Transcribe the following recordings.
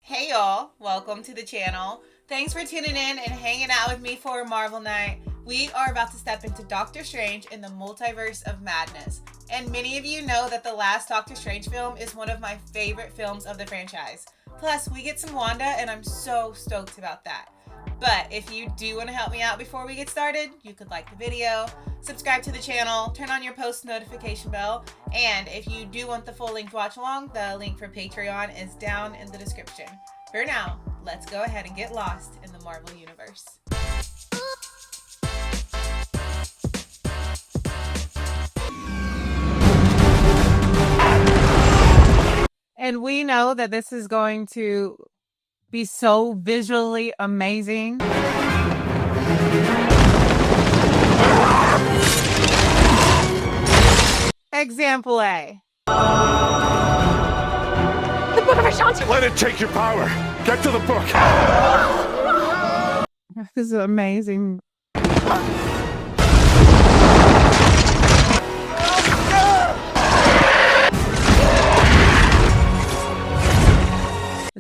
Hey y'all, welcome to the channel. Thanks for tuning in and hanging out with me for Marvel Night. We are about to step into Doctor Strange in the Multiverse of Madness. And many of you know that the last Doctor Strange film is one of my favorite films of the franchise. Plus, we get some Wanda and I'm so stoked about that. But if you do want to help me out before we get started, you could like the video, subscribe to the channel, turn on your post notification bell, and if you do want the full length watch along, the link for Patreon is down in the description. For now, let's go ahead and get lost in the Marvel Universe. And we know that this is going to be so visually amazing. Example A. The Book of Ashanti! Let it take your power! Get to the book! This is amazing.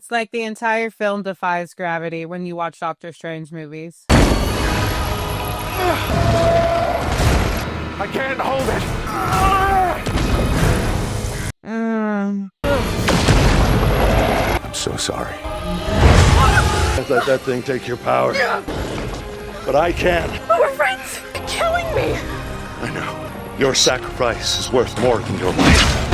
It's like the entire film defies gravity when you watch Doctor Strange movies. I can't hold it! Um, I'm so sorry. I let that thing take your power. But I can't. Oh, we're friends! You're killing me! I know. Your sacrifice is worth more than your life.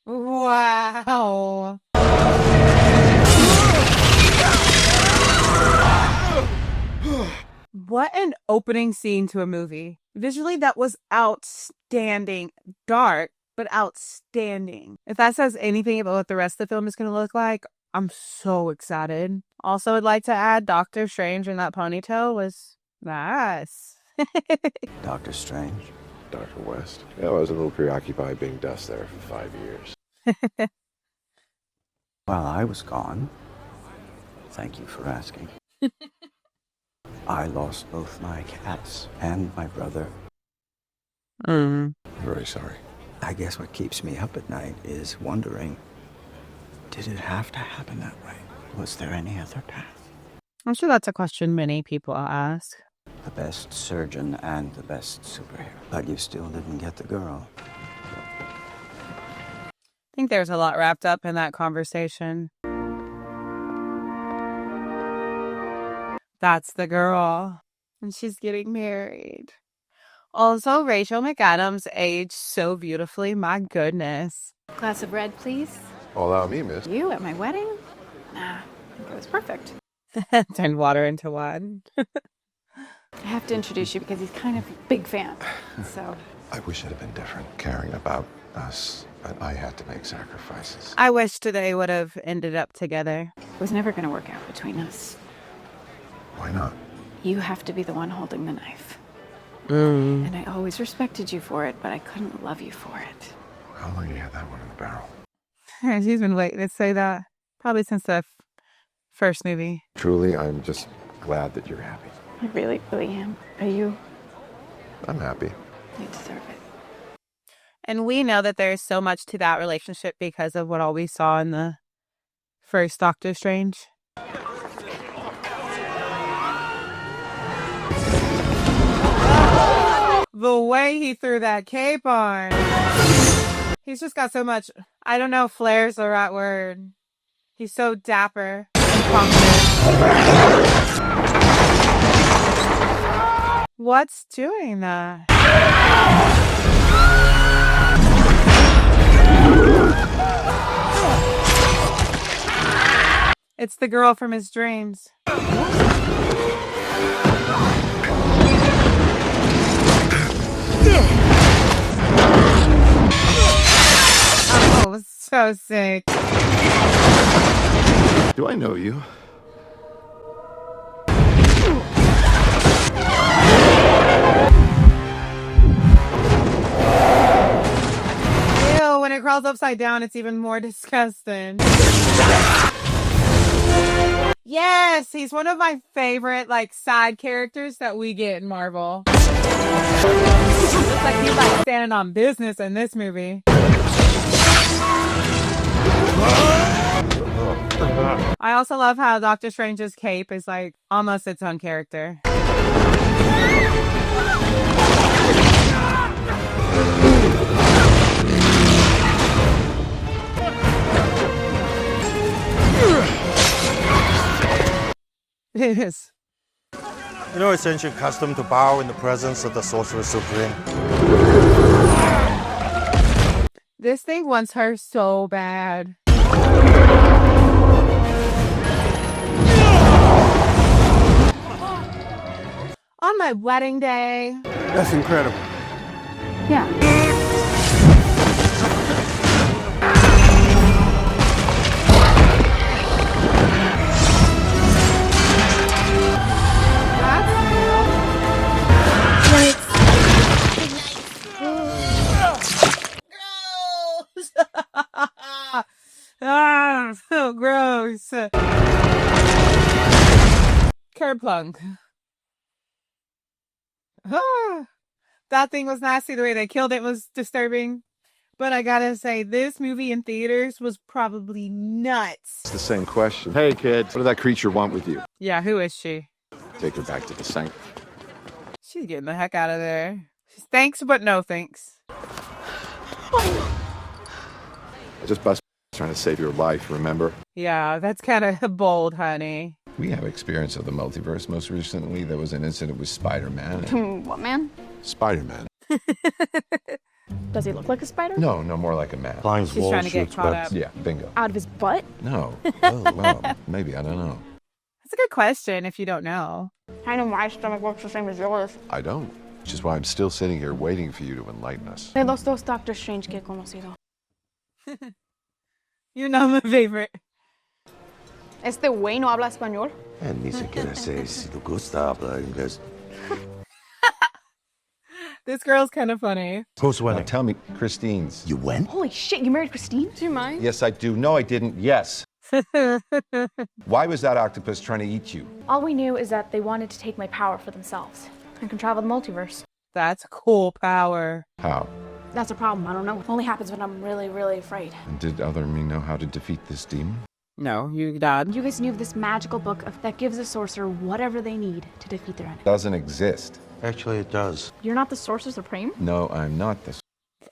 wow. What an opening scene to a movie. Visually, that was outstanding. Dark, but outstanding. If that says anything about what the rest of the film is going to look like, I'm so excited. Also, I'd like to add Doctor Strange in that ponytail was nice. Doctor Strange. Dr. West. Yeah, I was a little preoccupied being dust there for 5 years. While I was gone, thank you for asking. I lost both my cats and my brother. Very sorry. I guess what keeps me up at night is wondering, did it have to happen that way? Was there any other path? I'm sure that's a question many people ask. The best surgeon and the best superhero. But you still didn't get the girl. I think there's a lot wrapped up in that conversation. That's the girl. And she's getting married. Also, Rachel McAdams aged so beautifully. My goodness. Glass of red, please. Allow me, miss. You at my wedding? Nah, I think it was perfect. Turned water into wine. I have to introduce you because he's kind of a big fan. So, I wish it had been different, caring about us, but I had to make sacrifices. I wish they would have ended up together. it was never going to work out between us. Why not? You have to be the one holding the knife. And I always respected you for it, but I couldn't love you for it. How long you had that one in the barrel? She's been waiting to say that. Probably since the first movie. Truly, I'm just glad that you're happy. I really, really am. Are you? I'm happy. You deserve it. And we know that there's so much to that relationship because of what all we saw in the first Doctor Strange. The way he threw that cape on. He's just got so much, I don't know if flair's the right word. He's so dapper and confident. What's doing that? It's the girl from his dreams. Oh, so sick. Do I know you? Ew, when it crawls upside down, it's even more disgusting. Yes, he's one of my favorite like side characters that we get in Marvel. Looks like he's like standing on business in this movie. I also love how Doctor Strange's cape is like almost its own character. It is. You know, it's ancient custom to bow in the presence of the Sorcerer Supreme. This thing wants her so bad. On my wedding day. That's incredible. Yeah. Gross! Ah, so gross. Kerplunk. Ah, that thing was nasty. The way they killed it was disturbing. But I gotta say, this movie in theaters was probably nuts. It's the same question. Hey, kid, what did that creature want with you? Yeah, who is she? Take her back to the sanctum. She's getting the heck out of there. Thanks, but no thanks. I just busted trying to save your life, remember? Yeah, that's kind of bold, honey. We have experience of the multiverse. Most recently, there was an incident with Spider-Man. What man? Spider-Man. Does he look like a spider? No, more like a man. Climbs She's trying to get caught up. Yeah, bingo. Out of his butt? No. Oh, well, maybe, I don't know. That's a good question if you don't know. I know my stomach works the same as yours. I don't. Which is why I'm still sitting here waiting for you to enlighten us. De los dos Doctor Strange que he conocido. You're not my favorite. Este güey no habla español. Ni siquiera sé si te gusta hablar inglés. This girl's kind of funny. Who's Now winning? tell me, Christine's. You win? Holy shit, you married Christine? Do you mind? Yes, I do. No, I didn't. Yes. Why was that octopus trying to eat you? All we knew is that they wanted to take my power for themselves and can travel the multiverse. That's a cool power. How? That's a problem. I don't know. It only happens when I'm really, really afraid. And did other me know how to defeat this demon? No, you died. You guys knew of this magical book that gives a sorcerer whatever they need to defeat their enemy. Doesn't exist. Actually, it does. You're not the Sorcerer Supreme? No, I'm not this.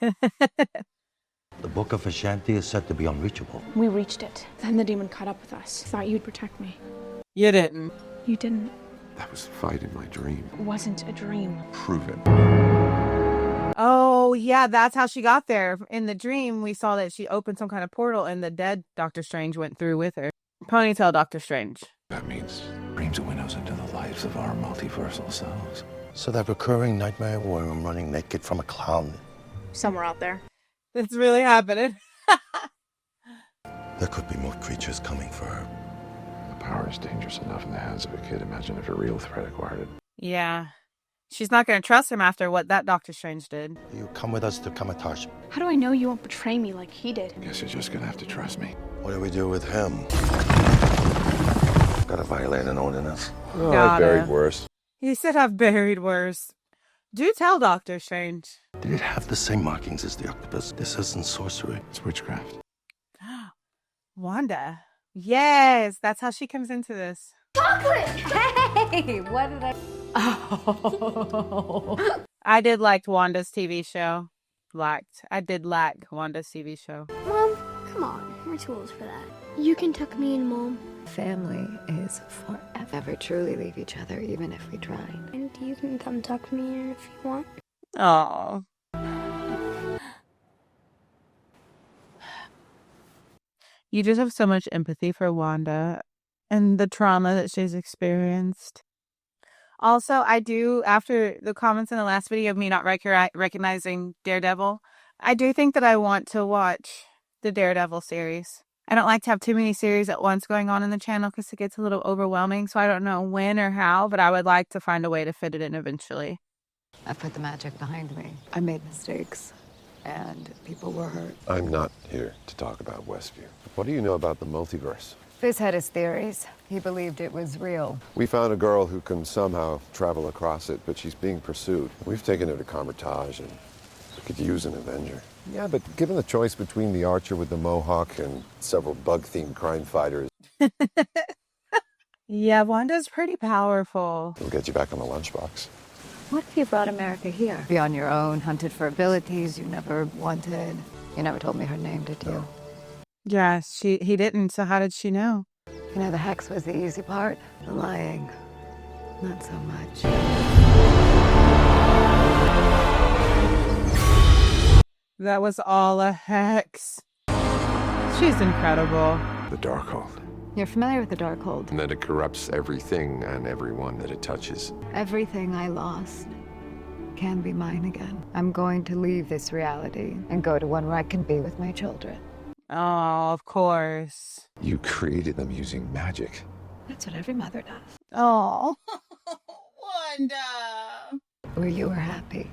The Book of Ashanti is said to be unreachable. We reached it. Then the demon caught up with us. Thought you'd protect me. You didn't. You didn't. That was a fight in my dream. It wasn't a dream. Prove it. Oh, yeah, that's how she got there. In the dream, we saw that she opened some kind of portal and the dead Doctor Strange went through with her. Ponytail Doctor Strange. That means dreams are windows into the lives of our multiversal selves. So that recurring nightmare where I'm running naked from a clown, Somewhere out there. It's really happening. there could be more creatures coming for her. The power is dangerous enough in the hands of a kid. Imagine if a real threat acquired it. Yeah. She's not going to trust him after what that Doctor Strange did. You come with us to Kamatash. How do I know you won't betray me like he did? Guess you're just gonna have to trust me. What do we do with him? Gotta violate an ordinance. Oh, Gotta. I buried worse. He said I've buried worse. Do tell Doctor Strange. Did it have the same markings as the octopus? This isn't sorcery. It's witchcraft. Wanda. Yes, that's how she comes into this. Hey, what did I... Oh. I did like Wanda's TV show. I did like Wanda's TV show. Mom, come on. We're too old for that. You can tuck me in, Mom. Family is forever. Never truly leave each other, even if we tried. And you can come tuck me in if you want. Oh. You just have so much empathy for Wanda and the trauma that she's experienced. Also, I do, after the comments in the last video of me not recognizing Daredevil, I do think that I want to watch the Daredevil series. I don't like to have too many series at once going on in the channel because it gets a little overwhelming, so I don't know when or how, but I would like to find a way to fit it in eventually. I put the magic behind me. I made mistakes, and people were hurt. I'm not here to talk about Westview. What do you know about the multiverse? Fizz had his theories. He believed it was real. We found a girl who can somehow travel across it, but she's being pursued. We've taken her to Carmitage, and we could use an Avenger. Yeah, but given the choice between the Archer with the Mohawk and several bug-themed crime fighters, Yeah, Wanda's pretty powerful. we'll get you back on the lunchbox. What if you brought America here? Be on your own, hunted for abilities you never wanted. You never told me her name, did you? Yeah, he didn't, so how did she know? You know, the hex was the easy part. The lying, not so much. That was all a hex. She's incredible. The Darkhold. You're familiar with the Darkhold? And that it corrupts everything and everyone that it touches. Everything I lost can be mine again. I'm going to leave this reality and go to one where I can be with my children. Oh, of course. You created them using magic. That's what every mother does. Oh, Wanda. Where you were happy.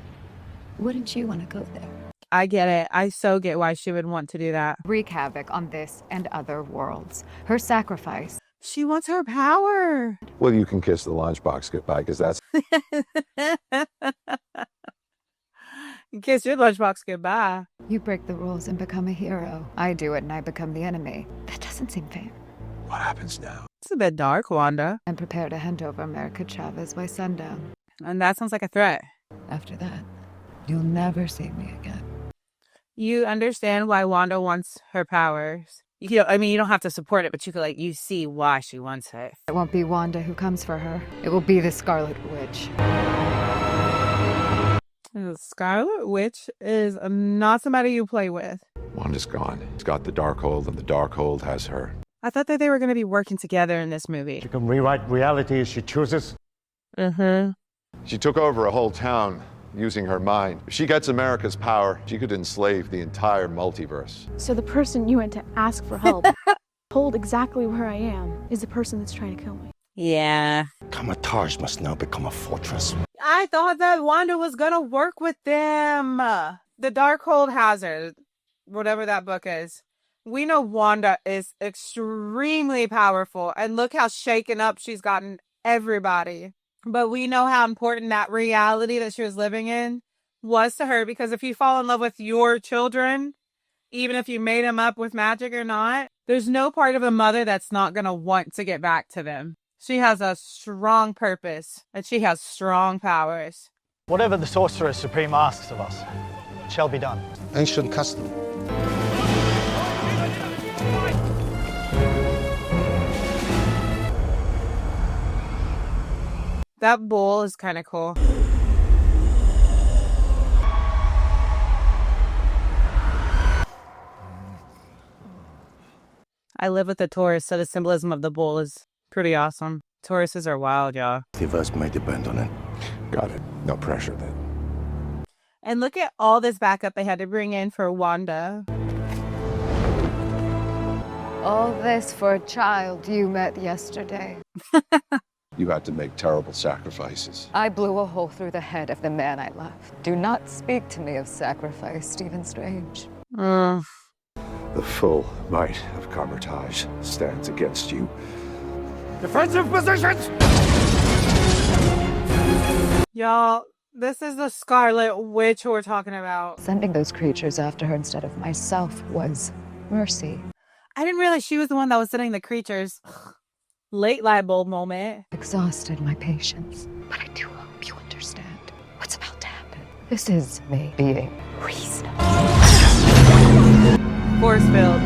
Wouldn't you want to go there? I get it. I so get why she would want to do that. Wreak havoc on this and other worlds. Her sacrifice. She wants her power. Well, you can kiss the lunchbox goodbye, because that's... Kiss your lunchbox goodbye. You break the rules and become a hero. I do it and I become the enemy. That doesn't seem fair. What happens now? It's a bit dark, Wanda. I'm prepared to hand over America Chavez by sundown. And that sounds like a threat. After that, you'll never see me again. You understand why Wanda wants her powers. You don't have to support it, but you see why she wants it. It won't be Wanda who comes for her. It will be the Scarlet Witch. The Scarlet Witch is not somebody you play with. Wanda's gone. She's got the Darkhold, and the Darkhold has her. I thought that they were going to be working together in this movie. She can rewrite reality as she chooses. Mm-hmm. She took over a whole town using her mind. If she gets America's power, she could enslave the entire multiverse. So the person you went to ask for help, told exactly where I am, is the person that's trying to kill me. Yeah. Carmitage must now become a fortress. I thought that Wanda was going to work with them. The Darkhold has her, whatever that book is. We know Wanda is extremely powerful, and look how shaken up she's gotten everybody. But we know how important that reality that she was living in was to her, because if you fall in love with your children, even if you made them up with magic or not, there's no part of a mother that's not going to want to get back to them. She has a strong purpose, and she has strong powers. Whatever the Sorcerer Supreme asks of us, shall be done. Ancient custom. That bowl is kind of cool. I live with a Taurus, so the symbolism of the bowl is pretty awesome. Tauruses are wild, y'all. Multiverse may depend on it. Got it. No pressure then. And look at all this backup they had to bring in for Wanda. All this for a child you met yesterday. You had to make terrible sacrifices. I blew a hole through the head of the man I loved. Do not speak to me of sacrifice, Stephen Strange. The full might of Carmitage stands against you. Defensive positions! Y'all, this is the Scarlet Witch we're talking about. Sending those creatures after her instead of myself was mercy. I didn't realize she was the one that was sending the creatures. Late light bulb moment. Exhausted my patience. But I do hope you understand what's about to happen. This is me being reasonable. Force field.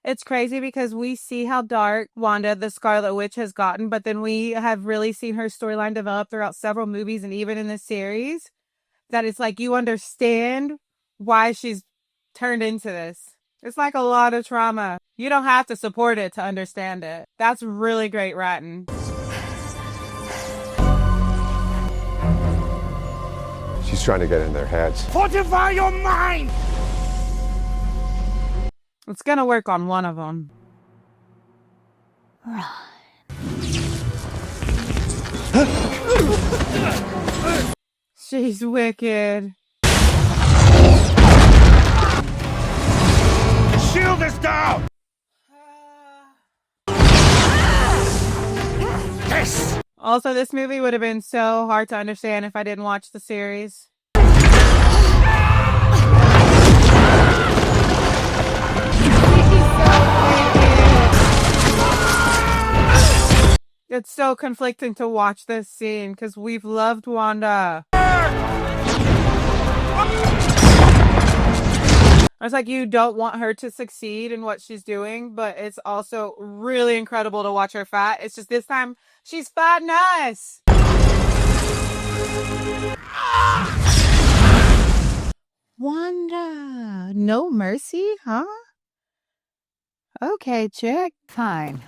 It's crazy because we see how dark Wanda, the Scarlet Witch, has gotten, but then we have really seen her storyline develop throughout several movies and even in this series. That it's like you understand why she's turned into this. It's like a lot of trauma. You don't have to support it to understand it. That's really great writing. She's trying to get in their heads. Fortify your mind! It's gonna work on one of them. Run. She's wicked. shield is down! Yes! Also, this movie would have been so hard to understand if I didn't watch the series. It's so conflicting to watch this scene because we've loved Wanda. It's like you don't want her to succeed in what she's doing, but it's also really incredible to watch her fight. It's just this time she's fighting us. Wanda, no mercy, huh? Okay, check. Fine.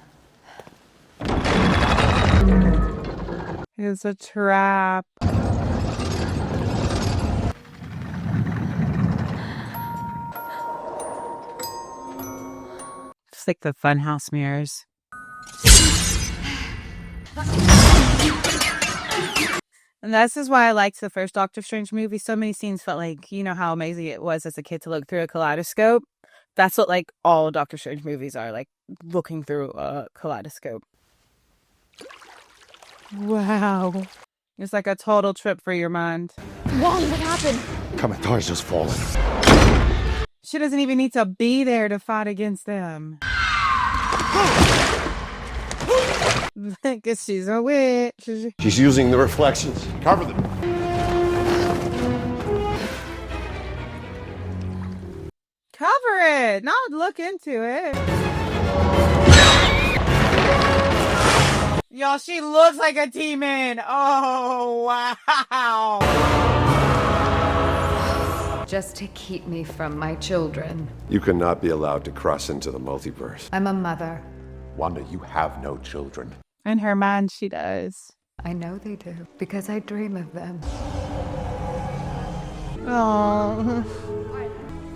It's a trap. It's like the funhouse mirrors. And this is why I liked the first Doctor Strange movie. So many scenes felt like, you know how amazing it was as a kid to look through a kaleidoscope. That's what like all Doctor Strange movies are, like looking through a kaleidoscope. Wow. It's like a total trip for your mind. Wanda, what happened? Kamatar's just fallen. She doesn't even need to be there to fight against them. Because she's a witch. She's using the reflections. Cover them. Cover it, not look into it. Y'all, she looks like a demon. Oh, wow. Just to keep me from my children. You cannot be allowed to cross into the multiverse. I'm a mother. Wanda, you have no children. In her mind, she does. I know they do, because I dream of them. Oh.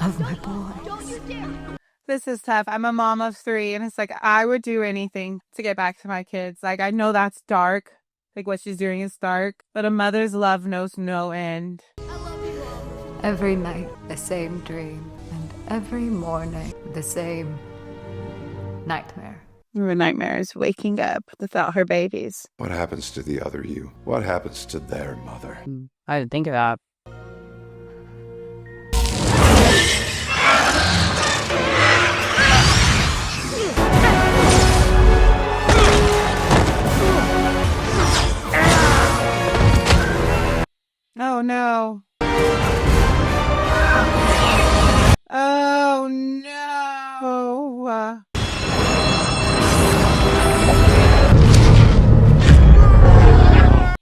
Of my boys. This is tough. I'm a mom of 3, and it's like I would do anything to get back to my kids. Like, I know that's dark. Like, what she's doing is dark. But a mother's love knows no end. Every night, the same dream. And every morning, the same nightmare. Her nightmare is waking up without her babies. What happens to the other you? What happens to their mother? I didn't think of that. Oh no. Oh no.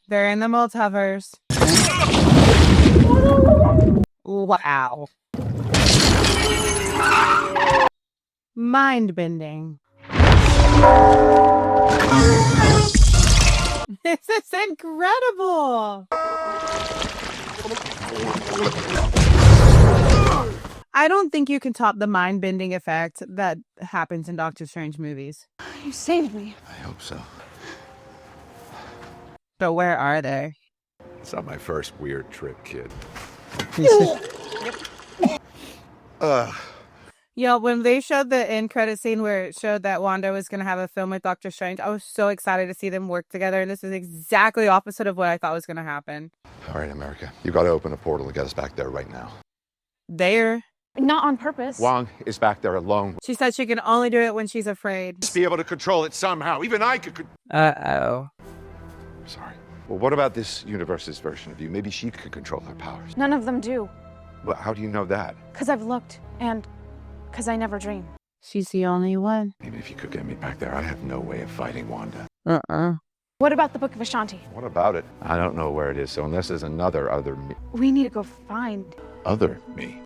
They're in the multiverse. Wow. Mind bending. This is incredible. I don't think you can top the mind bending effect that happens in Doctor Strange movies. You saved me. I hope so. But where are they? It's not my first weird trip, kid. Yo, when they showed the end credit scene where it showed that Wanda was going to have a film with Doctor Strange, I was so excited to see them work together. And this is exactly opposite of what I thought was going to happen. All right, America. You got to open a portal to get us back there right now. There. Not on purpose. Wong is back there alone. She said she can only do it when she's afraid. Just be able to control it somehow. Even I could. Uh-oh. Sorry. Well, what about this universe's version of you? Maybe she could control her powers. None of them do. Well, how do you know that? Because I've looked, and because I never dream. She's the only one. Even if you could get me back there, I have no way of fighting Wanda. What about the Book of Ashanti? What about it? I don't know where it is, so unless there's another other me. We need to go find. Other me?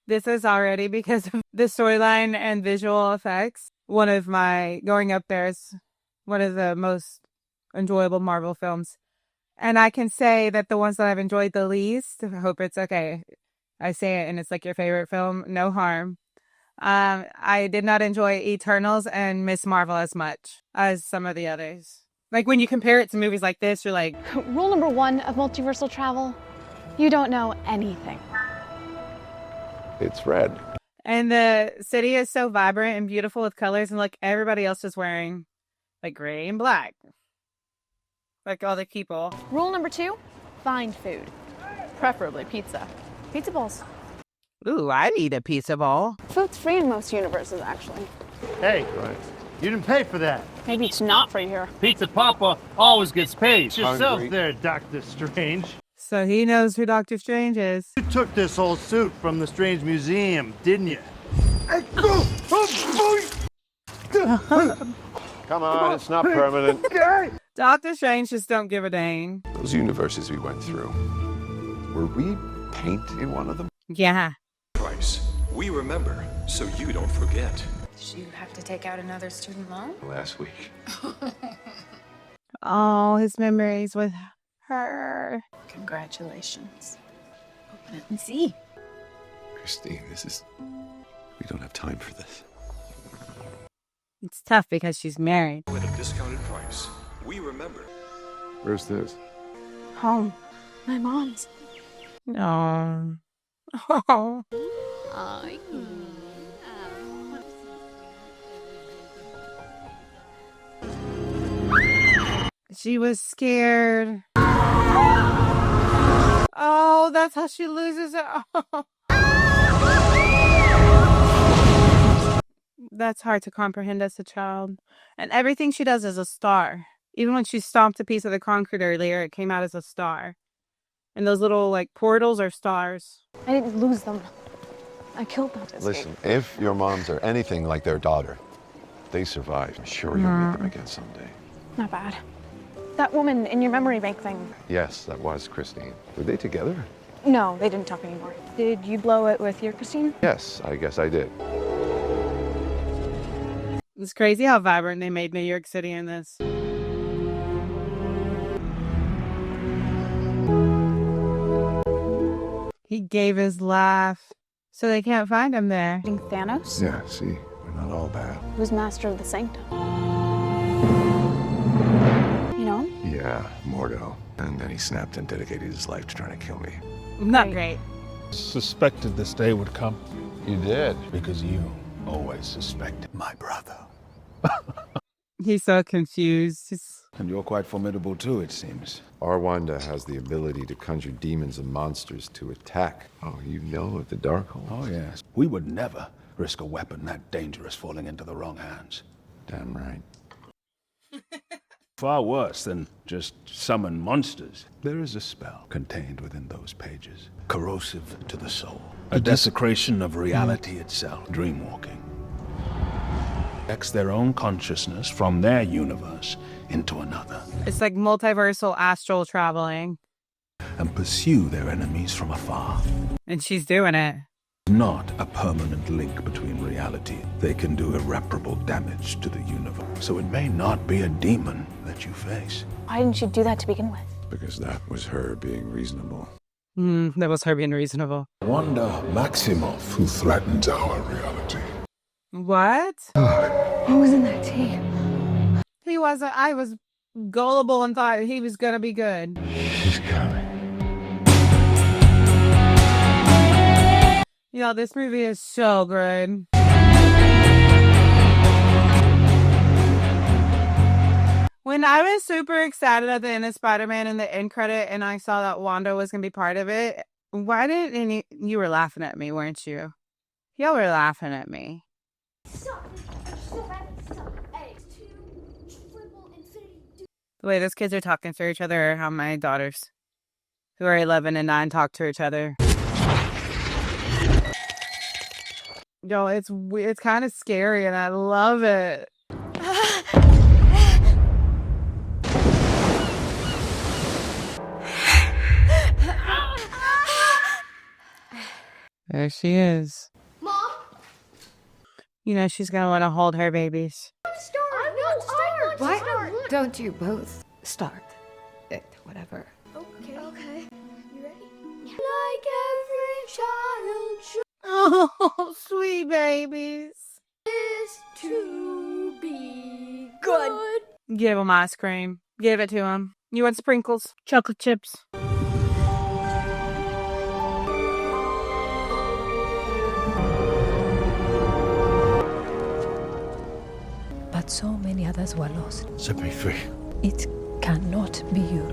This is already, because of the storyline and visual effects, one of my, going up there is one of the most enjoyable Marvel films. And I can say that the ones that I've enjoyed the least, I hope it's okay. I say it and it's like your favorite film, no harm. I did not enjoy Eternals and Miss Marvel as much as some of the others. Like when you compare it to movies like this, you're like... Rule number 1 of multiversal travel, you don't know anything. It's red. And the city is so vibrant and beautiful with colors, and like everybody else is wearing like gray and black. Like all the people. Rule number 2, find food. Preferably pizza. Pizza balls. Ooh, I'd eat a pizza ball. Food's free in most universes, actually. Hey, you didn't pay for that. Maybe it's not free here. Pizza Papa always gets paid. It's yourself Hungry. there, Dr. Strange. So he knows who Doctor Strange is. You took this whole suit from the Strange Museum, didn't you? Come on, it's not permanent. Doctor Strange just don't give a dang. Those universes we went through, were we paint in one of them? Yeah. Price. We remember, so you don't forget. Did you have to take out another student loan? Last week. All his memories with her. Congratulations. Open it and see. Christine, we don't have time for this. It's tough because she's married. At a discounted price. We remember. Where's this? Home. My mom's. Oh. Oh. She was scared. Oh, that's how she loses it. Oh. That's hard to comprehend as a child. And everything she does is a star. Even when she stomped a piece of the concrete earlier, it came out as a star. And those little, like, portals are stars. I didn't lose them. I killed them. Listen, if your moms are anything like their daughter, they survived. I'm sure you'll meet them again someday. Not bad. That woman in your memory bank thing. Yes, that was Christine. Were they together? No, they didn't talk anymore. Did you blow it with your Christine? Yes, I guess I did. It's crazy how vibrant they made New York City in this. He gave his laugh, so they can't find him there. Thanos? Yeah, see, we're not all bad. Who's master of the sanctum? You know? Yeah, Mordo. And then he snapped and dedicated his life to trying to kill me. Not great. Suspected this day would come You did? because you always suspected my brother. He's so confused. And you're quite formidable too, it seems. Our Wanda has the ability to conjure demons and monsters to attack. Oh, you know of the Darkhold? Oh, yes. We would never risk a weapon that dangerous falling into the wrong hands. Damn right. Far worse than just summon monsters. There is a spell contained within those pages, corrosive to the soul. A desecration of reality itself, dreamwalking. Projects their own consciousness from their universe into another. It's like multiversal astral traveling. And pursue their enemies from afar. And she's doing it. Not a permanent link between reality. They can do irreparable damage to the universe. So it may not be a demon that you face. Why didn't you do that to begin with? Because that was her being reasonable. That was her being reasonable. Wanda Maximoff, who threatens our reality. What? What was in that tea? He wasn't. I was gullible and thought he was gonna be good. She's coming. Yo, this movie is so good. When I was super excited at the end of Spider-Man in the end credit and I saw that Wanda was gonna be part of it, why didn't you were laughing at me, weren't you? Y'all were laughing at me. The way those kids are talking to each other, or how my daughters, who are 11 and 9, talk to each other. Yo, it's kind of scary, and I love it. There she is. Mom? You know she's gonna want to hold her babies. Start. Why don't you both start it, whatever? Okay. You ready? Yeah. Like every child should Oh, sweet babies. to be good. Give them ice cream. Give it to them. You want sprinkles? Chocolate chips. but so many others were lost. Set me free. It cannot be you.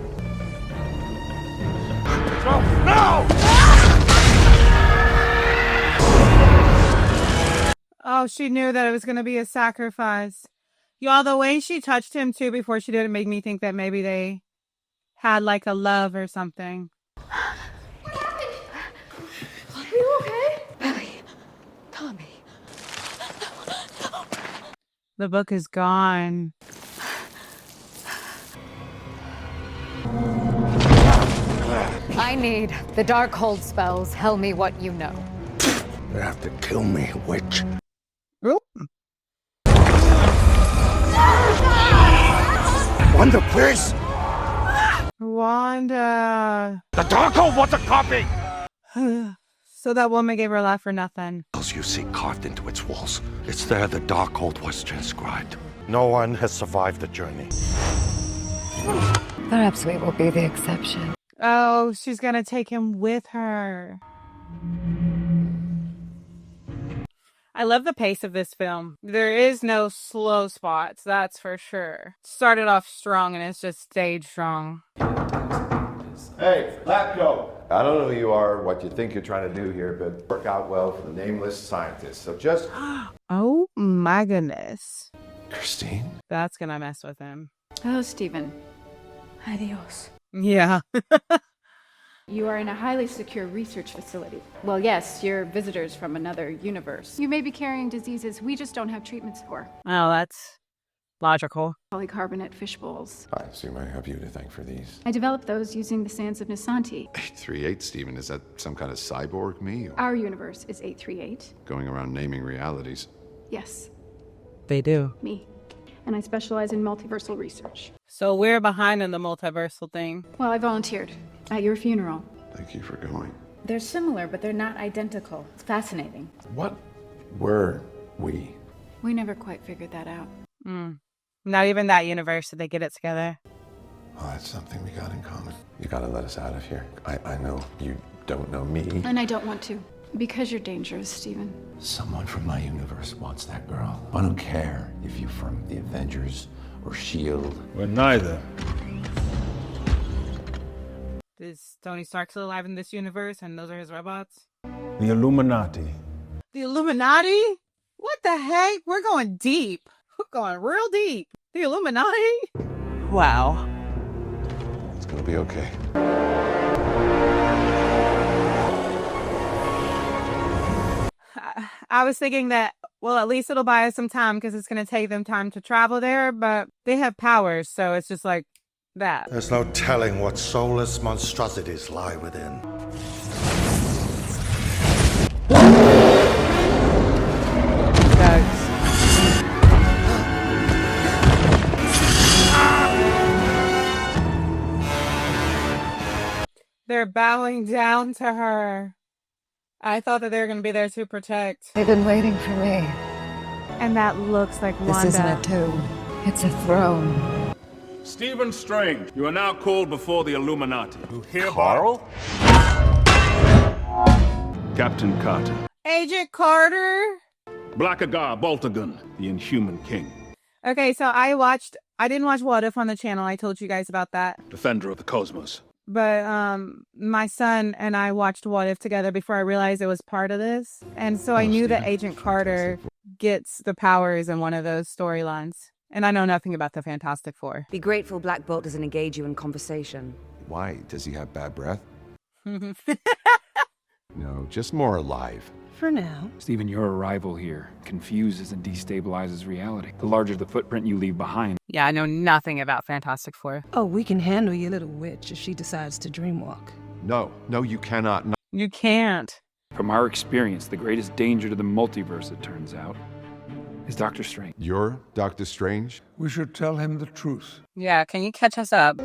No! Oh, she knew that it was going to be a sacrifice. Y'all, the way she touched him too before she did it made me think that maybe they had like a love or something. Are you okay? Ellie, Tommy. The book is gone. I need the Darkhold spells. Tell me what you know. You have to kill me, witch. Oop. Wanda, please! Wanda. The Darkhold wants a copy! So that woman gave her life for nothing. You see carved into its walls. It's there the Darkhold was transcribed. No one has survived the journey. Perhaps we will be the exception. Oh, she's gonna take him with her. I love the pace of this film. There is no slow spots, that's for sure. Started off strong and it's just stayed strong. Hey, Lapco! I don't know who you are, what you think you're trying to do here, but work out well for the nameless scientist. So just... Oh my goodness. Christine? That's gonna mess with him. Hello, Stephen. Adios. Yeah. You are in a highly secure research facility. Well, yes, you're visitors from another universe. You may be carrying diseases we just don't have treatments for. Oh, that's logical. Polycarbonate fish bowls. I assume I have you to thank for these. I developed those using the sands of Nisanti. 838, Stephen. Is that some kind of cyborg me? Or Our universe is 838. going around naming realities? Yes, They do. me. And I specialize in multiversal research. So we're behind in the multiversal thing. Well, I volunteered at your funeral. Thank you for going. They're similar, but they're not identical. It's fascinating. What were we? We never quite figured that out. Not even that universe did they get it together. Oh, that's something we got in common. You gotta let us out of here. I know you don't know me. And I don't want to. Because you're dangerous, Stephen. Someone from my universe wants that girl. I don't care if you're from the Avengers or S.H.I.E.L.D. We're neither. Is Tony Stark still alive in this universe and those are his robots? The Illuminati. The Illuminati? What the heck? We're going deep. We're going real deep. The Illuminati? Wow. It's gonna be okay. I was thinking that, well, at least it'll buy us some time because it's going to take them time to travel there, but they have powers, so it's just like that. There's no telling what soulless monstrosities lie within. They're bowing down to her. I thought that they were going to be there to protect. They've been waiting for me. And that looks like Wanda. This isn't a tomb. It's a throne. Stephen Strange, you are now called before the Illuminati. You hereby... Carl? Captain Carter. Agent Carter? Blackagar Boltagun, the Inhuman King. Okay, so I didn't watch What If on the channel. I told you guys about that. Defender of the Cosmos. But my son and I watched What If together before I realized it was part of this. And so I knew that Agent Carter gets the powers in one of those storylines. And I know nothing about the Fantastic Four. Be grateful Black Bolt doesn't engage you in conversation. Why? Does he have bad breath? No, just more alive. For now. Stephen, your arrival here confuses and destabilizes reality. The larger the footprint you leave behind. Yeah, I know nothing about Fantastic Four. Oh, we can handle your little witch if she decides to dreamwalk. No, you cannot. No. You can't. From our experience, the greatest danger to the multiverse, it turns out, is Doctor Strange. You're Doctor Strange? We should tell him the truth. Yeah, can you catch us up?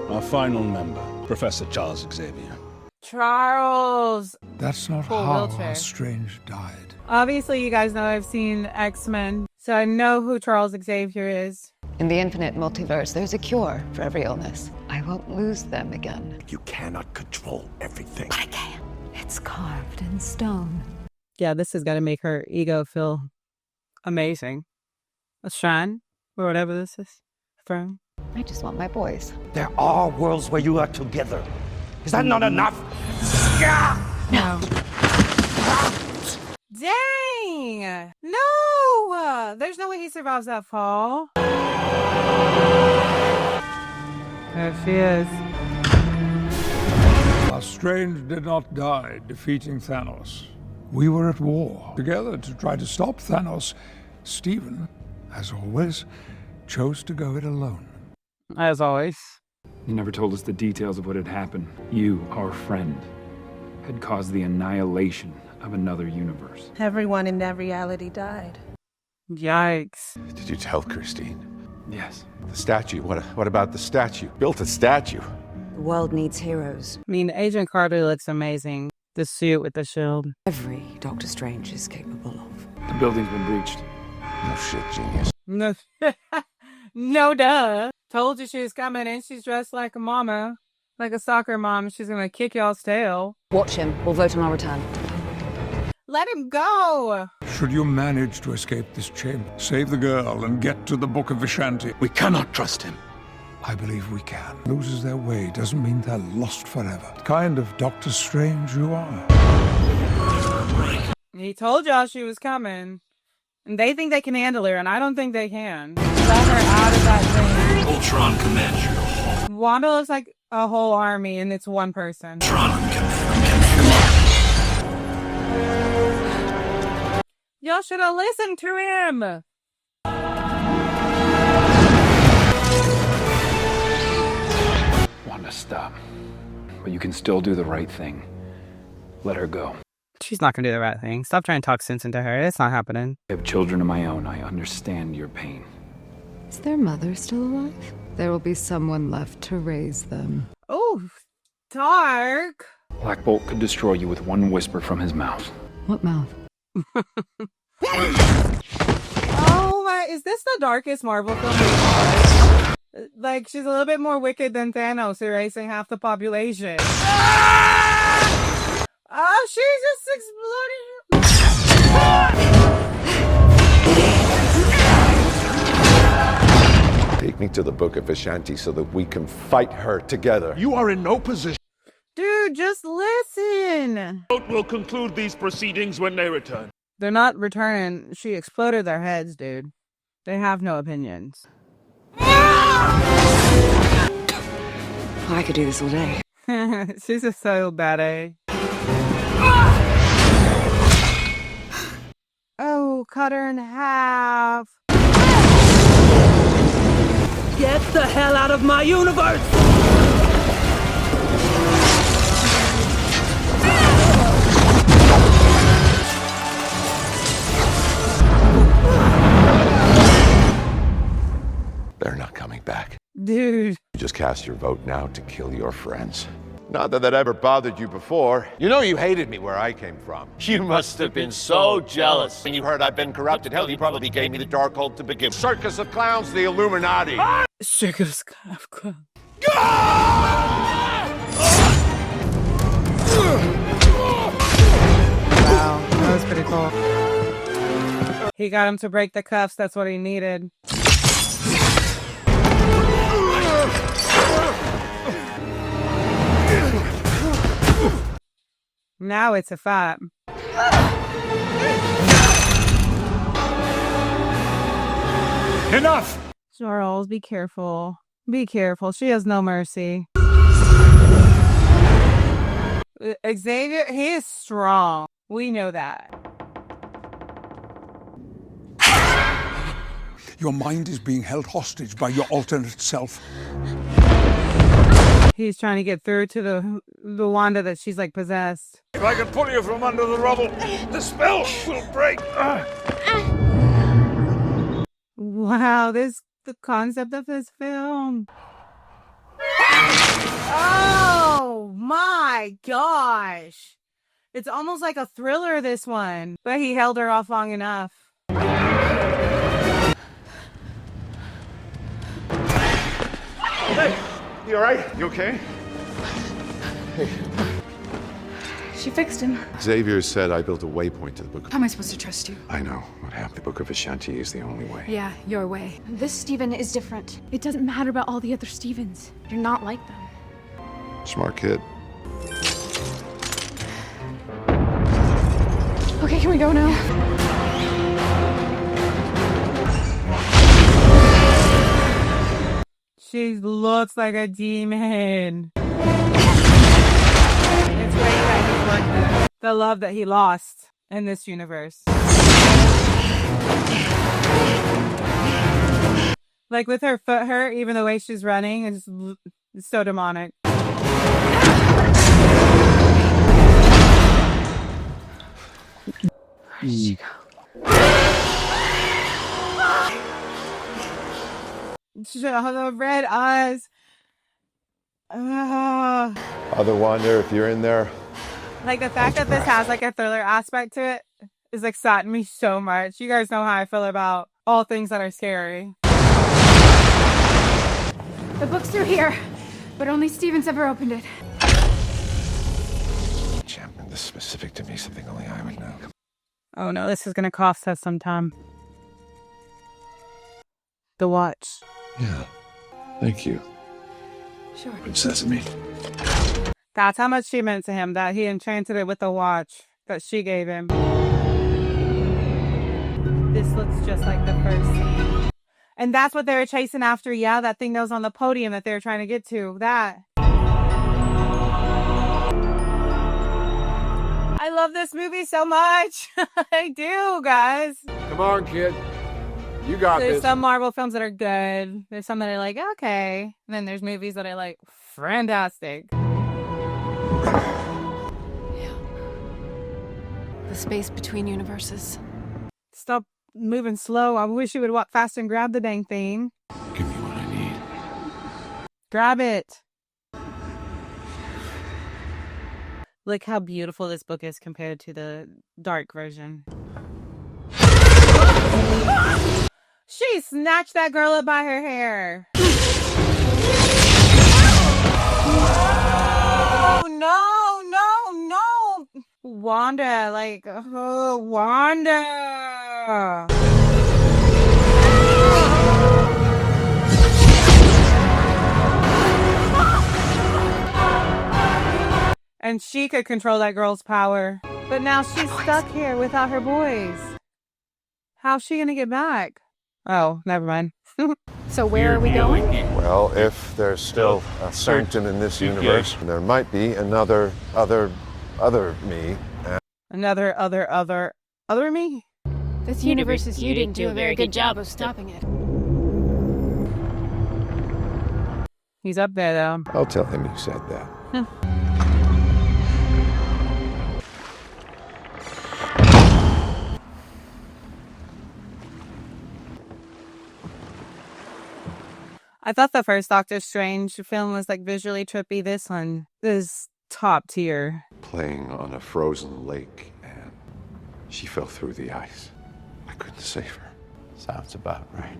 Our final member, Professor Charles Xavier. Charles! That's not Full how wheelchair. Strange died. Obviously, you guys know I've seen X-Men, so I know who Charles Xavier is. In the infinite multiverse, there's a cure for every illness. I won't lose them again. You cannot control everything. But I can. It's carved in stone. Yeah, this is gonna make her ego feel amazing. A shrine. or whatever this is from. I just want my boys. There are worlds where you are together. Is that not enough? No. Dang! No! There's no way he survives that fall. There she is. Our Strange did not die defeating Thanos. We were at war together to try to stop Thanos. Stephen, as always, chose to go it alone. As always. You never told us the details of what had happened. You, our friend, had caused the annihilation of another universe. Everyone in that reality died. Yikes. Did you tell Christine? Yes. The statue. What about the statue? Built a statue. The world needs heroes. I mean, Agent Carter looks amazing. The suit with the shield. Every Doctor Strange is capable of. The building's been breached. No shit, genius. No, no duh. Told you she was coming and she's dressed like a mama. Like a soccer mom. She's gonna kick y'all's tail. Watch him. We'll vote on our return. Let him go! Should you manage to escape this chamber, save the girl, and get to the Book of Vishanti, We cannot trust him. I believe we can. Loses their way doesn't mean they're lost forever. Kind of Doctor Strange you are. He told y'all she was coming. And they think they can handle her, and I don't think they can. Let her out of that thing. Ultron commands you to halt. Wanda looks like a whole army, and it's one person. Y'all should have listened to him! Wanda, stop. But you can still do the right thing. Let her go. She's not gonna do the right thing. Stop trying to talk sense into her. It's not happening. I have children of my own. I understand your pain. Is their mother still alive? There will be someone left to raise them. Oh, dark. Black Bolt could destroy you with one whisper from his mouth. What mouth? Oh my, is this the darkest Marvel film we've watched? Like, she's a little bit more wicked than Thanos, erasing half the population. Oh, she just exploded. Take me to the Book of Vishanti so that we can fight her together. You are in no position. Dude, just listen. We'll conclude these proceedings when they return. They're not returning. She exploded their heads, dude. They have no opinions. I could do this all day. She's a so bad, eh? Oh, cut her in half. Get the hell out of my universe! They're not coming back. Dude. You just cast your vote now to kill your friends. Not that ever bothered you before. You know you hated me where I came from. You must have been so jealous. When you heard I'd been corrupted, hell, you probably gave me the Darkhold to begin. Circus of clowns, the Illuminati. Circus of clowns. Wow, that was pretty cool. He got him to break the cuffs. That's what he needed. Now it's a fight. Enough! Charles, be careful. Be careful. She has no mercy. Xavier, he is strong. We know that. Your mind is being held hostage by your alternate self. He's trying to get through to the Wanda that she's like possessed. If I can pull you from under the rubble, the spell will break. Wow, this the concept of this film. Oh my gosh. It's almost like a thriller, this one. But he held her off long enough. Hey, you all right? You okay? Hey. She fixed him. Xavier said I built a waypoint to the book. How am I supposed to trust you? I know what happened. The Book of Ashanti is the only way. Yeah, your way. This Steven is different. It doesn't matter about all the other Stevens. You're not like them. Smart kid. Okay, can we go now? She looks like a demon. It's great that he worked the love that he lost in this universe. Like with her foot hurt, even the way she's running is so demonic. Where did she go? The red eyes. Other Wander, if you're in there. Like the fact that this has like a thriller aspect to it is exciting me so much. You guys know how I feel about all things that are scary. The book's through here, but only Steven's ever opened it. Champion, this is specific to me, something only I would know. Oh no, this is gonna cost us some time. The watch. Yeah. Thank you. Sure. Sesame. That's how much she meant to him, that he enchanted it with the watch that she gave him. This looks just like the first scene. And that's what they were chasing after. Yeah, that thing that was on the podium that they were trying to get to. That. I love this movie so much. I do, guys. Come on, kid. You got There's this. some Marvel films that are good. There's some that are like, okay. And then there's movies that are like, fantastic. Yeah. The space between universes. Stop moving slow. I wish you would walk fast and grab the dang thing. Give me what I need. Grab it. Look how beautiful this book is compared to the dark version. She snatched that girl up by her hair. No, no, no. Wanda, like, oh, Wanda. And she could control that girl's power. But now she's stuck here without her boys. How's she gonna get back? Oh, never mind. So where are we going? Well, if there's still a sanctum in this universe, there might be another other me. Another other me? This universe is you didn't do a very good job of stopping it. He's up there, though. I'll tell him you said that. I thought the first Doctor Strange film was like visually trippy. This one is top tier. Playing on a frozen lake, and she fell through the ice. I couldn't save her. Sounds about right.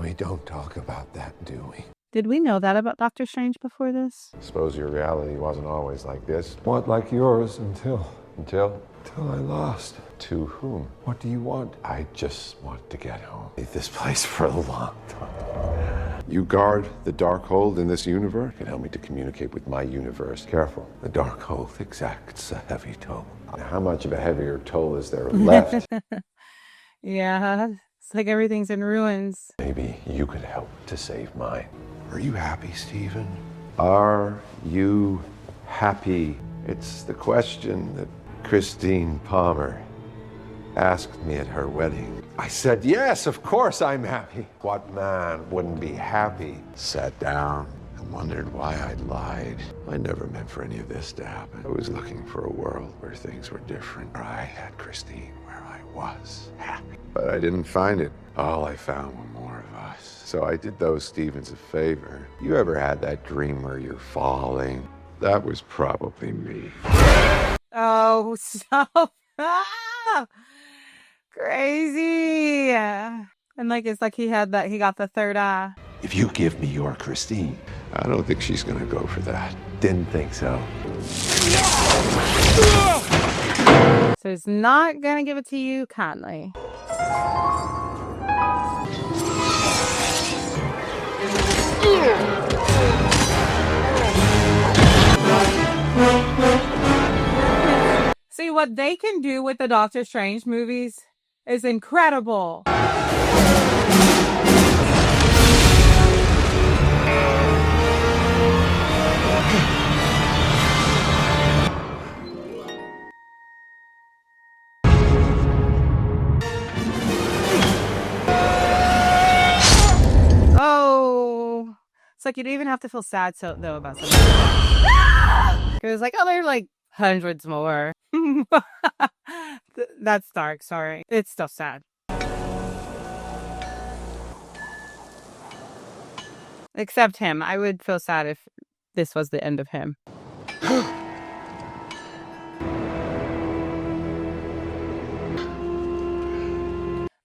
We don't talk about that, do we? Did we know that about Doctor Strange before this? Suppose your reality wasn't always like this. What like yours until Until I lost. To whom? What do you want? I just want to get home. Leave this place for a long time. You guard the dark hold in this universe. You can help me to communicate with my universe. Careful. The dark hold exacts a heavy toll. How much of a heavier toll is there left? Yeah, it's like everything's in ruins. Maybe you could help to save mine. Are you happy, Stephen? Are you happy? It's the question that Christine Palmer asked me at her wedding. I said, yes, of course I'm happy. What man wouldn't be happy? Sat down and wondered why I'd lied. I never meant for any of this to happen. I was looking for a world where things were different, where I had Christine, where I was happy. But I didn't find it. All I found were more of us. So I did those Stevens a favor. You ever had that dream where you're falling? That was probably me. Oh, so crazy. And like, it's like he got the third eye. If you give me your Christine. I don't think she's gonna go for that. Didn't think so. So he's not gonna give it to you kindly. See, what they can do with the Doctor Strange movies is incredible. Oh, it's like you don't even have to feel sad though about something. Because like, oh, there are like hundreds more. That's dark. Sorry, it's still sad. Except him. I would feel sad if this was the end of him.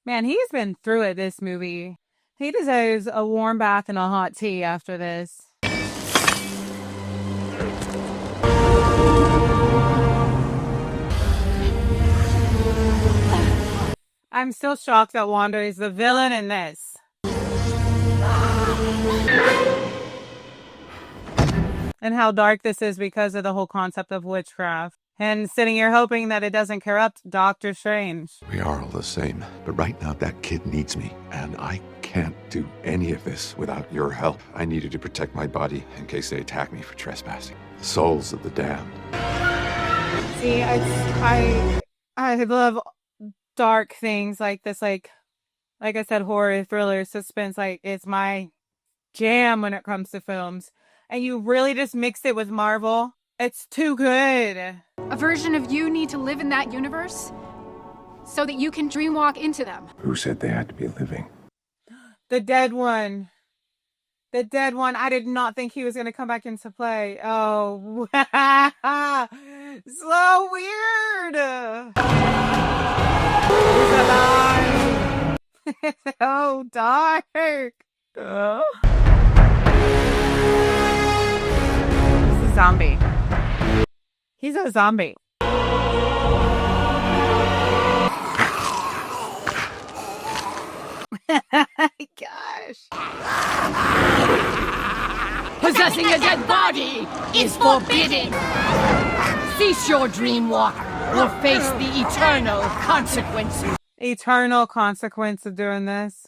Man, he's been through it, this movie. He deserves a warm bath and a hot tea after this. I'm still shocked that Wanda is the villain in this. And how dark this is because of the whole concept of witchcraft. And sitting here hoping that it doesn't corrupt Doctor Strange. We are all the same, but right now that kid needs me, and I can't do any of this without your help. I needed to protect my body in case they attack me for trespassing. The souls of the damned. See, I love dark things like this, like I said, horror, thriller, suspense. Like, it's my jam when it comes to films. And you really just mix it with Marvel. It's too good. A version of you need to live in that universe so that you can dreamwalk into them. Who said they had to be living? The dead one. The dead one. I did not think he was going to come back into play. Oh, so weird. He's alive. It's so dark. He's a zombie. He's a zombie. Gosh. Possessing a dead body is forbidden. Cease your dream walk or face the eternal consequences. Eternal consequence of doing this.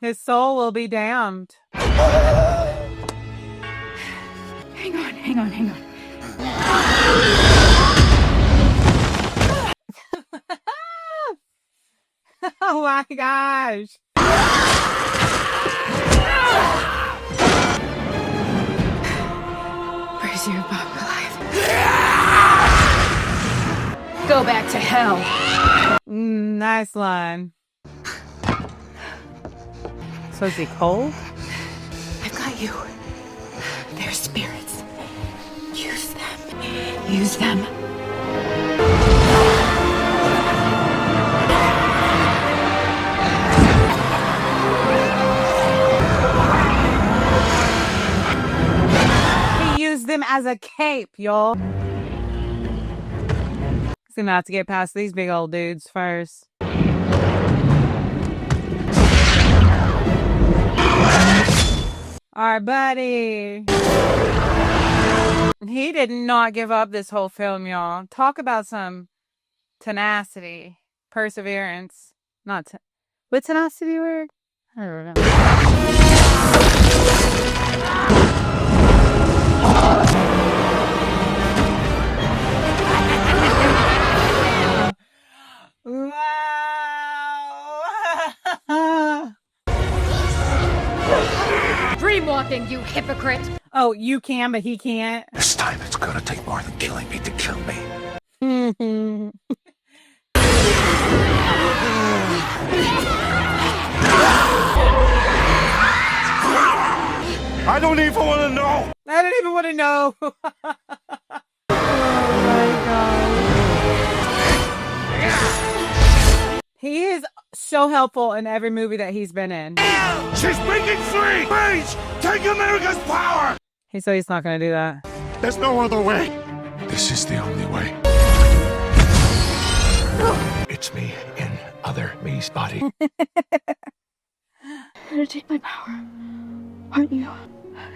His soul will be damned. Hang on, hang on, hang on. Oh my gosh. Where's your mom alive? Go back to hell. Nice line. So is he cold? I've got you. They're spirits. Use them. Use them. He used them as a cape, y'all. He's gonna have to get past these big old dudes first. Our buddy. He did not give up this whole film, y'all. Talk about some tenacity, perseverance. Would tenacity work? I don't know. Wow. Dreamwalking, you hypocrite. Oh, you can, but he can't. This time it's gonna take more than killing me to kill me. I don't even want to know. I don't even want to know. Oh my God. He is so helpful in every movie that he's been in. She's breaking free! Please, take America's power! So he's not going to do that. There's no other way. This is the only way. It's me in other me's body. You're gonna take my power, aren't you?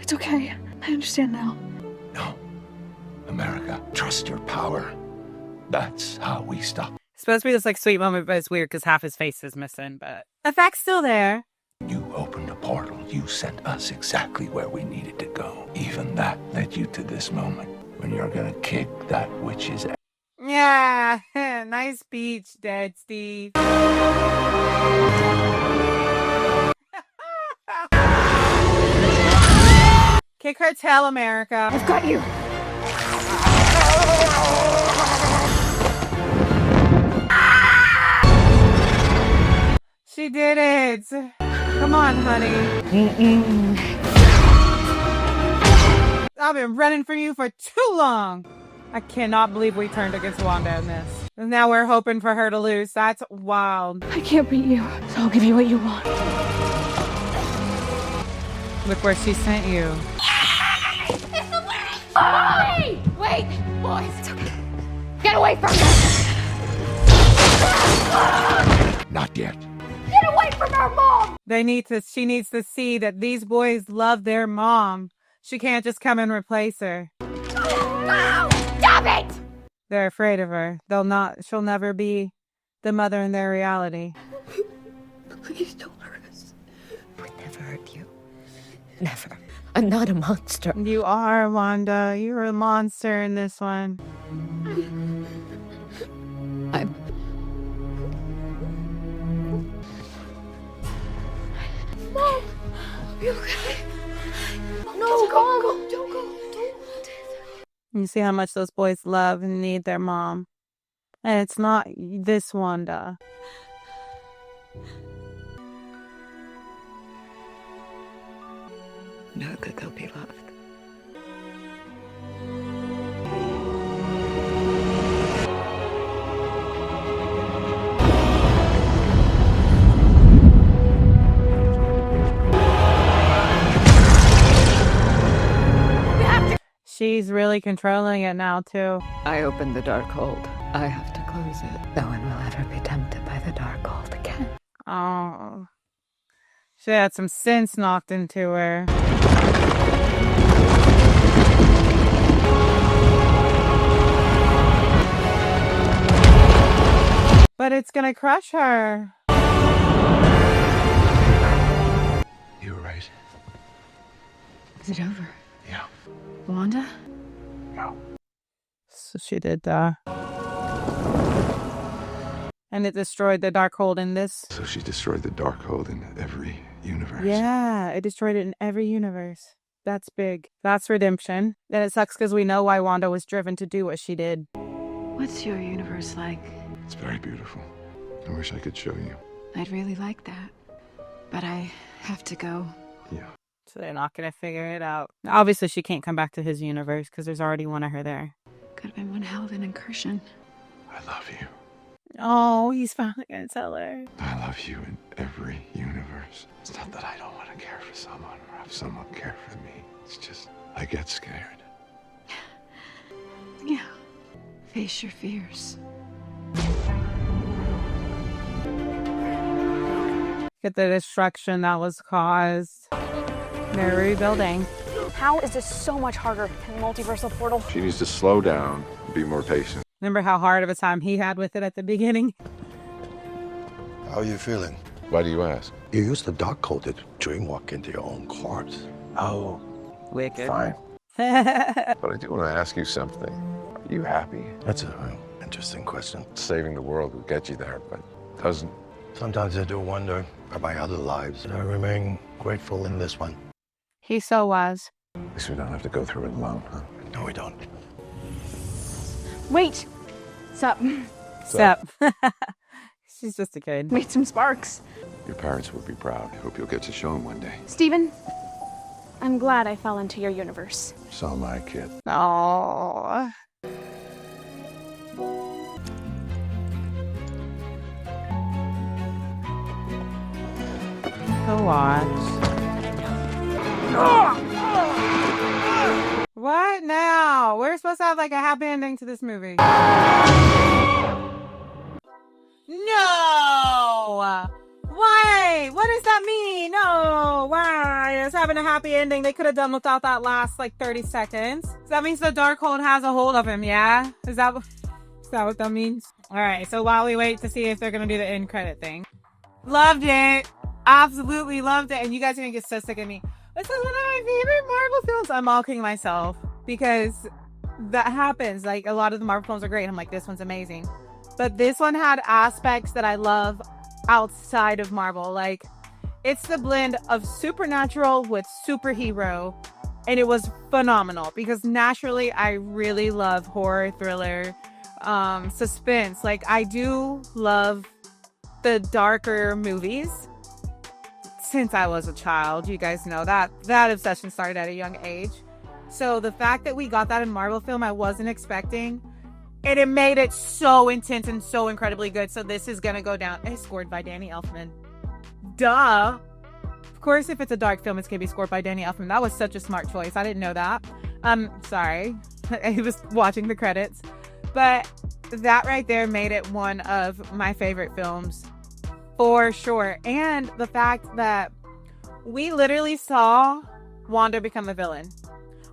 It's okay. I understand now. No. America, trust your power. That's how we stop. It's supposed to be this like sweet moment, but it's weird because half his face is missing, but the fact's still there. You opened a portal. You sent us exactly where we needed to go. Even that led you to this moment when you're gonna kick that witch's ass. Yeah, nice speech, Dead Steve. Kick her tail, America. I've got you. She did it. Come on, honey. I've been running from you for too long. I cannot believe we turned against Wanda in this. And now we're hoping for her to lose. That's wild. I can't beat you, so I'll give you what you want. Look where she sent you. It's the world! Molly! Wait, boys, it's okay. Get away from her! Not yet. Get away from her, Mom! She needs to see that these boys love their mom. She can't just come and replace her. No! Stop it! They're afraid of her. She'll never be the mother in their reality. Please don't hurt us. We'd never hurt you. Never. I'm not a monster. You are, Wanda. You're a monster in this one. I'm... Mom! You okay? No, go. Don't go. You see how much those boys love and need their mom. And it's not this Wanda. No good they'll be loved. She's really controlling it now, too. I opened the dark hold. I have to close it. No one will ever be tempted by the dark hold again. Oh. She had some sense knocked into her. But it's gonna crush her. You were right. Is it over? Yeah. Wanda? No. So she did die. And it destroyed the dark hold in this. So she destroyed the dark hold in every universe. Yeah, it destroyed it in every universe. That's big. That's redemption. And it sucks because we know why Wanda was driven to do what she did. What's your universe like? It's very beautiful. I wish I could show you. I'd really like that. But I have to go. Yeah. So they're not going to figure it out. Obviously, she can't come back to his universe because there's already one of her there. Could have been one hell of an incursion. I love you. Oh, he's finally going to tell her. I love you in every universe. It's not that I don't want to care for someone or have someone care for me. It's just, I get scared. Yeah. Face your fears. Get the destruction that was caused. They're rebuilding. How is this so much harder than Multiversal Portal? She needs to slow down and be more patient. Remember how hard of a time he had with it at the beginning? How are you feeling? Why do you ask? You used the dark code to dreamwalk into your own corpse. Oh. Wicked. Fine. But I do want to ask you something. Are you happy? That's an interesting question. Saving the world will get you there, but it doesn't. Sometimes I do wonder about other lives. I remain grateful in this one. He so was. At least we don't have to go through it alone, huh? No, we don't. Wait! Sup? Sup? She's just a kid. Made some sparks. Your parents would be proud. I hope you'll get to show them one day. Steven, I'm glad I fell into your universe. So am I, kid. Oh. to watch. What now? We're supposed to have like a happy ending to this movie. No! Why? What does that mean? No! Why? It's having a happy ending. They could have done without that last like 30 seconds. So that means the Darkhold has a hold of him, yeah? Is that what that means? Alright, so while we wait to see if they're gonna do the end credit thing. Loved it! Absolutely loved it. And you guys are gonna get so sick of me. This is one of my favorite Marvel films. I'm mocking myself because that happens. Like, a lot of the Marvel films are great. I'm like, this one's amazing. But this one had aspects that I love outside of Marvel. Like, it's the blend of supernatural with superhero. And it was phenomenal because naturally I really love horror, thriller, suspense. Like, I do love the darker movies since I was a child. You guys know that obsession started at a young age. So the fact that we got that in Marvel film, I wasn't expecting. And it made it so intense and so incredibly good. So this is going to go down. It's scored by Danny Elfman. Duh. Of course, if it's a dark film, it's going to be scored by Danny Elfman. That was such a smart choice. I didn't know that. Sorry. I was watching the credits. But that right there made it one of my favorite films. For sure. And the fact that we literally saw Wanda become a villain.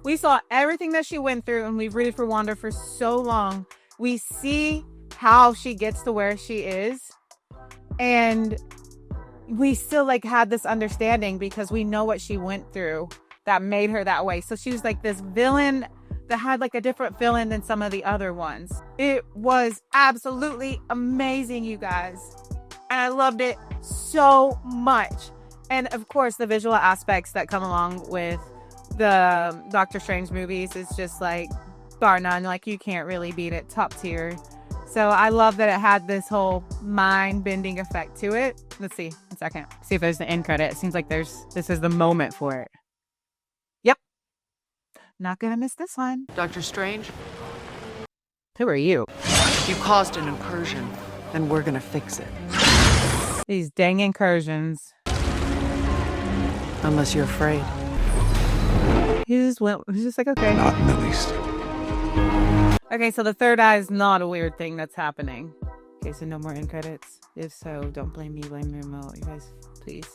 We saw everything that she went through, and we've rooted for Wanda for so long. We see how she gets to where she is. And we still like had this understanding because we know what she went through that made her that way. So she was like this villain that had like a different villain than some of the other ones. It was absolutely amazing, you guys. And I loved it so much. And of course, the visual aspects that come along with the Doctor Strange movies is just like bar none. Like, you can't really beat it. Top tier. So I love that it had this whole mind-bending effect to it. Let's see. 1 second. See if there's the end credit. It seems like this is the moment for it. Yep. Not gonna miss this one. Dr. Strange? Who are you? You caused an incursion, and we're gonna fix it. These dang incursions. Unless you're afraid. He's just like, okay. Not in the least. Okay, so the third eye is not a weird thing that's happening. Okay, so no more end credits. If so, don't blame me, blame your remote. You guys, please.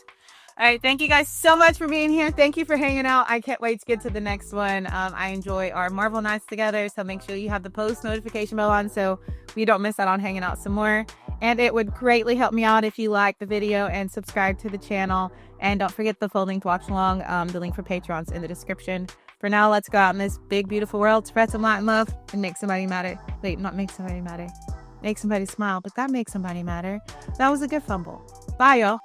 All right, thank you guys so much for being here. Thank you for hanging out. I can't wait to get to the next one. I enjoy our Marvel nights together, so make sure you have the post notification bell on so we don't miss out on hanging out some more. And it would greatly help me out if you like the video and subscribe to the channel. And don't forget the full link to watch along. The link for Patreon's in the description. For now, let's go out in this big, beautiful world, spread some light and love, and make somebody matter. Wait, not make somebody matter. Make somebody smile, but that makes somebody matter. That was a good fumble. Bye, y'all.